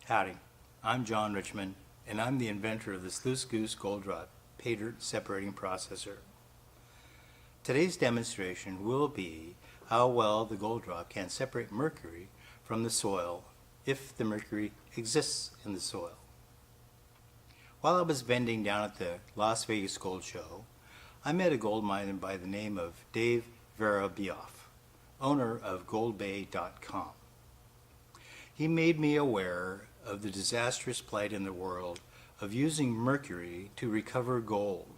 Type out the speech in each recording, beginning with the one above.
Howdy, I'm John Richmond, and I'm the inventor of the Sluice Goose GOLDROP pay dirt separating processor. Today's demonstration will be how well the GOLDROP can separate mercury from the soil if the mercury exists in the soil. While I was vending down at the Las Vegas Gold Show, I met a gold miner by the name of Dave Verabioff, owner of goldbay.com. He made me aware of the disastrous plight in the world of using mercury to recover gold.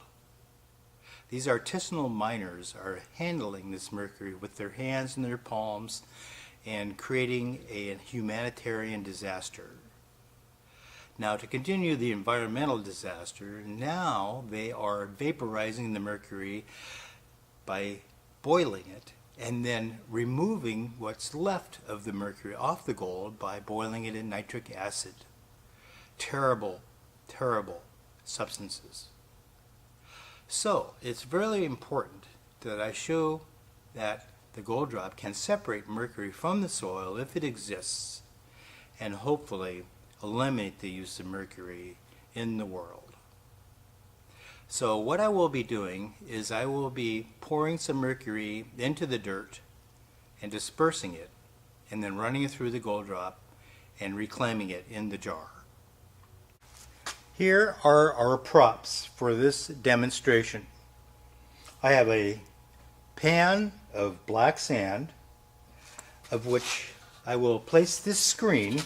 These artisanal miners are handling this mercury with their hands in their palms and creating a humanitarian disaster. Now, to continue the environmental disaster, now they are vaporizing the mercury by boiling it and then removing what's left of the mercury off the gold by boiling it in nitric acid. Terrible, terrible substances. So it's really important that I show that the GOLDROP can separate mercury from the soil if it exists, and hopefully eliminate the use of mercury in the world. So what I will be doing is I will be pouring some mercury into the dirt and dispersing it, and then running it through the GOLDROP and reclaiming it in the jar. Here are our props for this demonstration. I have a pan of black sand, of which I will place this screen,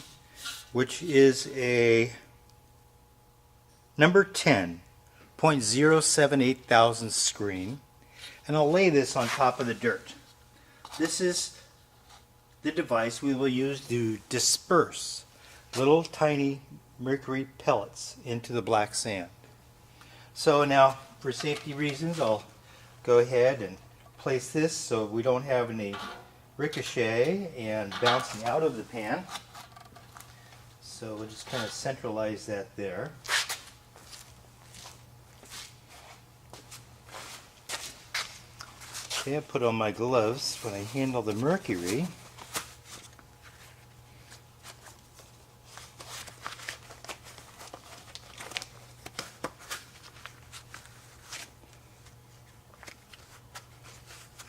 which is a number 10 0.078 thousandths screen, and I'll lay this on top of the dirt. This is the device we will use to disperse little tiny mercury pellets into the black sand. So now, for safety reasons, I'll go ahead and place this so we don't have any ricochet and bouncing out of the pan. So we'll just kind of centralize that there. Okay, I put on my gloves when I handle the mercury.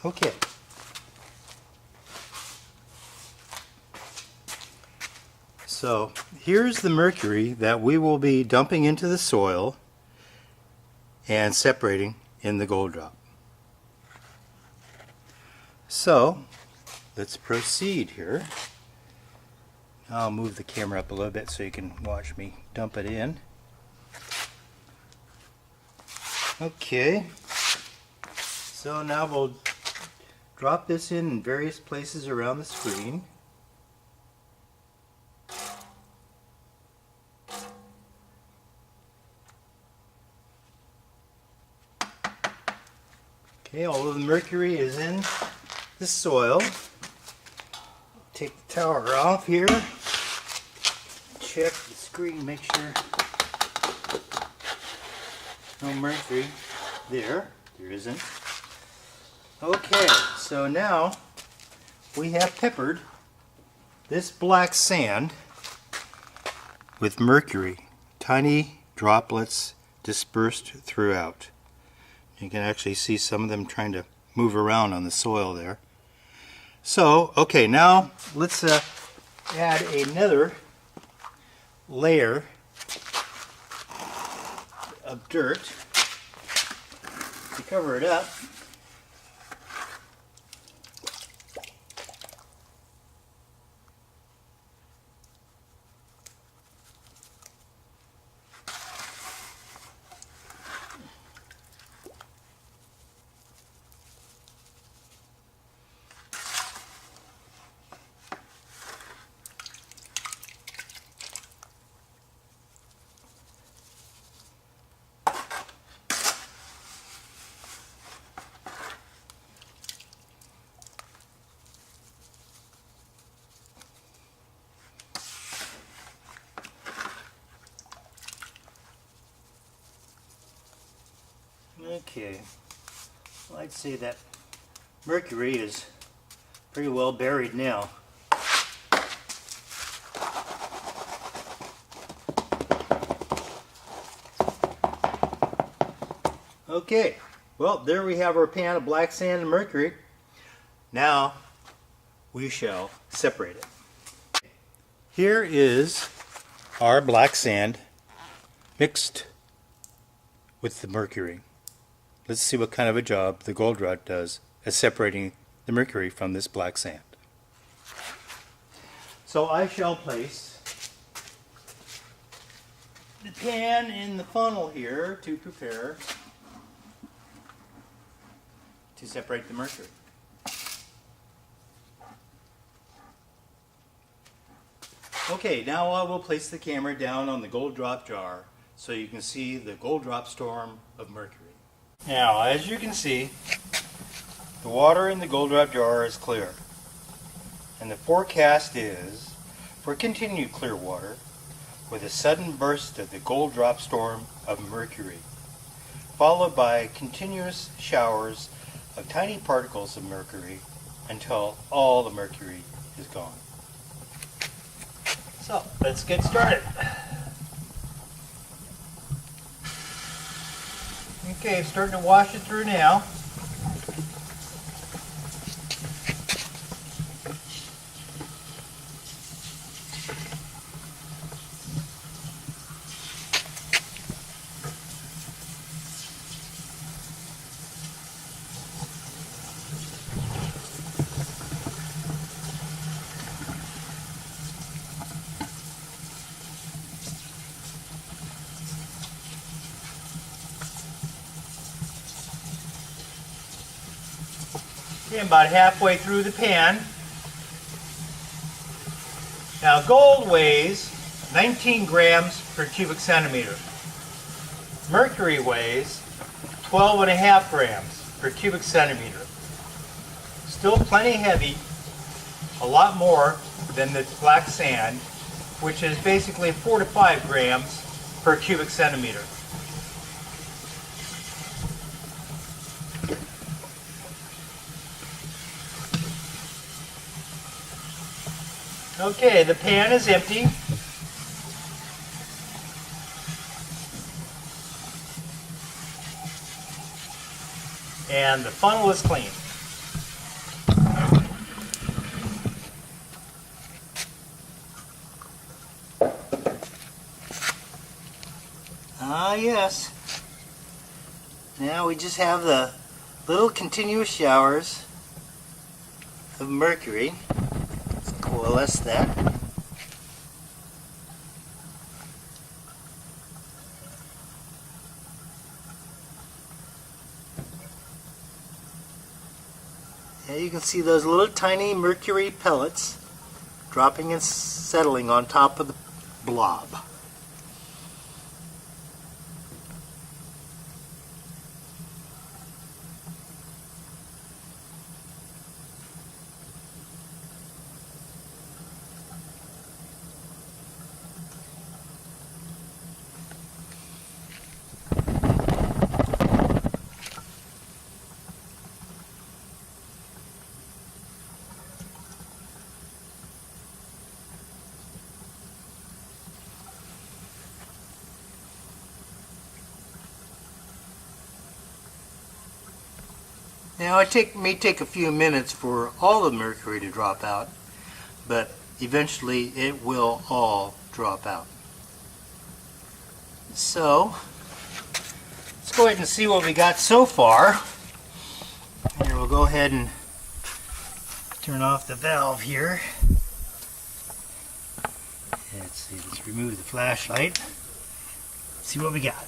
Okay. So here's the mercury that we will be dumping into the soil and separating in the GOLDROP. So let's proceed here. I'll move the camera up a little bit so you can watch me dump it in. Okay, so now we'll drop this in various places around the screen. Okay, all of the mercury is in the soil. Take the tower off here. Check the screen, make sure no mercury there. There isn't. Okay, so now we have peppered this black sand with mercury, tiny droplets dispersed throughout. You can actually see some of them trying to move around on the soil there. So, okay, now let's add another layer of dirt to cover it up. Okay, well, I'd say that mercury is pretty well buried now. Okay, well, there we have our pan of black sand and mercury. Now we shall separate it. Here is our black sand mixed with the mercury. Let's see what kind of a job the GOLDSROP does at separating the mercury from this black sand. So I shall place the pan in the funnel here to prepare to separate the mercury. Okay, now I will place the camera down on the GOLDSROP jar so you can see the GOLDSROP storm of mercury. Now, as you can see, the water in the GOLDSROP jar is clear, and the forecast is for continued clear water with a sudden burst of the GOLDSROP storm of mercury, followed by continuous showers of tiny particles of mercury until all the mercury is gone. So, let's get started. Okay, starting to wash it through now. Okay, I'm about halfway through the pan. Now gold weighs 19 grams per cubic centimeter. Mercury weighs 12.5 grams per cubic centimeter. Still plenty heavy, a lot more than the black sand, which is basically 4 to 5 grams per cubic centimeter. Okay, the pan is empty. And the funnel is clean. Ah, yes. Now we just have the little continuous showers of mercury. Coalesce that. And you can see those little tiny mercury pellets dropping and settling on top of the blob. Now it may take a few minutes for all the mercury to drop out, but eventually it will all drop out. So, let's go ahead and see what we got so far. And we'll go ahead and turn off the valve here. Let's see, let's remove the flashlight. See what we got.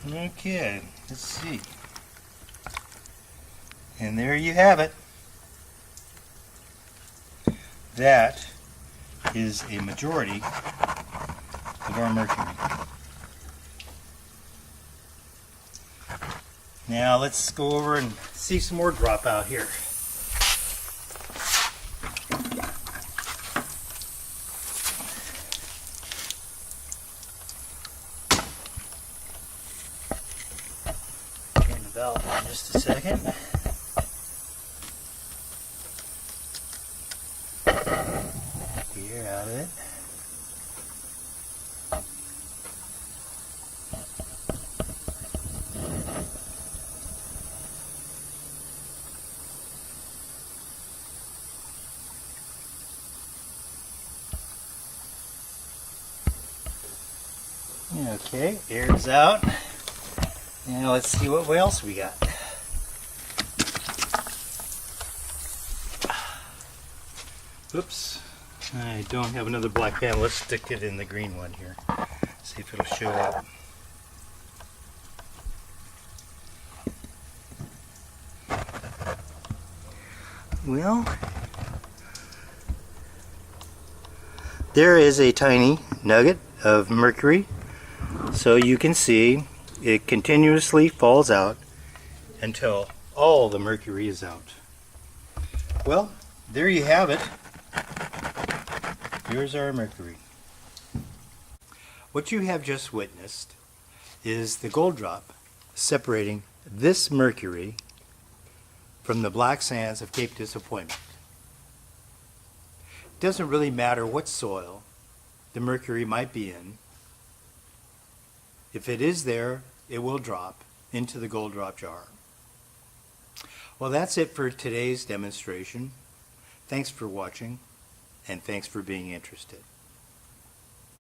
Okay, let's see. And there you have it. That is a majority of our mercury. Now let's go over and see some more drop out here. Turn the valve on just a second. Get the air out of it. Okay, air's out. Now let's see what else we got. Oops, I don't have another black pen. Let's stick it in the green one here. See if it'll show up. Well, there is a tiny nugget of mercury, so you can see it continuously falls out until all the mercury is out. Well, there you have it. Here's our mercury. What you have just witnessed is the gold drop separating this mercury from the black sands of Cape Disappointment. It doesn't really matter what soil the mercury might be in. If it is there, it will drop into the gold drop jar. Well, that's it for today's demonstration. Thanks for watching, and thanks for being interested.